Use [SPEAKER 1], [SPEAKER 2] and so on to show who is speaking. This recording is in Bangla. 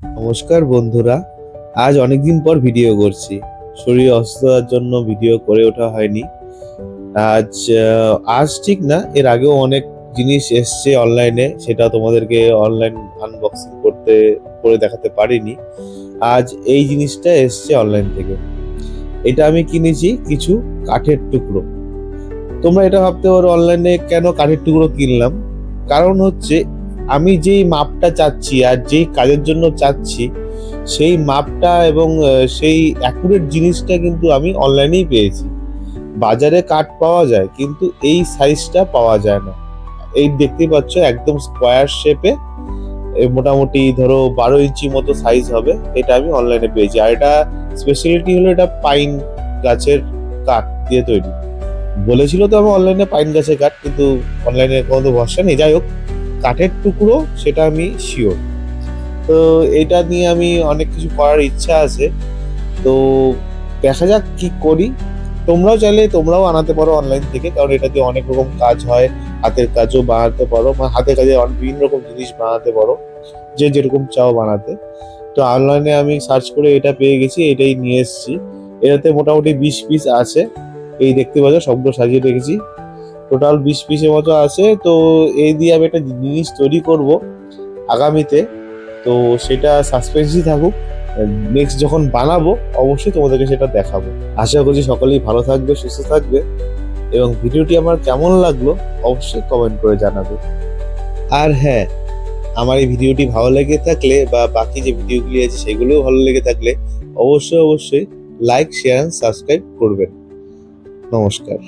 [SPEAKER 1] নমস্কার বন্ধুরা, আজ অনেকদিন পর ভিডিও করছি। শরীর অসুস্থতার জন্য ভিডিও করে ওঠা হয়নি। আজ আজ ঠিক না, এর আগেও অনেক জিনিস এসছে অনলাইনে, সেটা তোমাদেরকে অনলাইন আনবক্সিং করে দেখাতে পারিনি। আজ এই জিনিসটা এসছে অনলাইন থেকে। এটা আমি কিনেছি কিছু কাঠের টুকরো। তোমরা এটা ভাবতে পারো অনলাইনে কেন কাঠের টুকরো কিনলাম। কারণ হচ্ছে, আমি যেই মাপটা চাচ্ছি আর যেই কাজের জন্য চাচ্ছি, সেই মাপটা এবং সেই অ্যাকুরেট জিনিসটা কিন্তু আমি অনলাইনেই পেয়েছি। বাজারে কাঠ পাওয়া যায়, কিন্তু এই সাইজটা পাওয়া যায় না। এই দেখতেই পাচ্ছ, একদম স্কোয়ার শেপে, মোটামুটি ধরো 12 ইঞ্চি মতো সাইজ হবে। এটা আমি অনলাইনে পেয়েছি। আর এটা স্পেশালিটি হলো, এটা পাইন গাছের কাঠ দিয়ে তৈরি। বলেছিল তো আমি অনলাইনে পাইন গাছের কাঠ, কিন্তু অনলাইনে কোনো তো ভরসা নেই। যাই হোক, কাঠের টুকরো সেটা আমি শিওর। তো এটা নিয়ে আমি অনেক কিছু করার ইচ্ছা আছে। তো দেখা যাক কি করি। তোমরাও আনাতে পারো অনলাইন থেকে, কারণ এটা দিয়ে অনেক রকম কাজ হয়। হাতের কাজও বানাতে পারো, হাতের কাজে বিভিন্ন রকম জিনিস বানাতে পারো, যে যেরকম চাও বানাতে। তো অনলাইনে আমি সার্চ করে এটা পেয়ে গেছি, এটাই নিয়ে এসেছি। এটাতে মোটামুটি 20 পিস আছে। এই দেখতে পাচ্ছ, সবগুলো সাজিয়ে রেখেছি। টোটাল 20 পিসের মতো আছে। তো এই দিয়ে আমি একটা জিনিস তৈরি করব আগামীতে। তো সেটা সাসপেন্সই থাকুক। নেক্সট যখন বানাবো, অবশ্যই তোমাদেরকে সেটা দেখাবো। আশা করছি সকলেই ভালো থাকবে, সুস্থ থাকবে, এবং ভিডিওটি আমার কেমন লাগলো অবশ্যই কমেন্ট করে জানাবে। আর হ্যাঁ, আমার এই ভিডিওটি ভালো লেগে থাকলে বা বাকি যে ভিডিওগুলি আছে সেগুলোও ভালো লেগে থাকলে অবশ্যই লাইক, শেয়ার, সাবস্ক্রাইব করবেন। নমস্কার।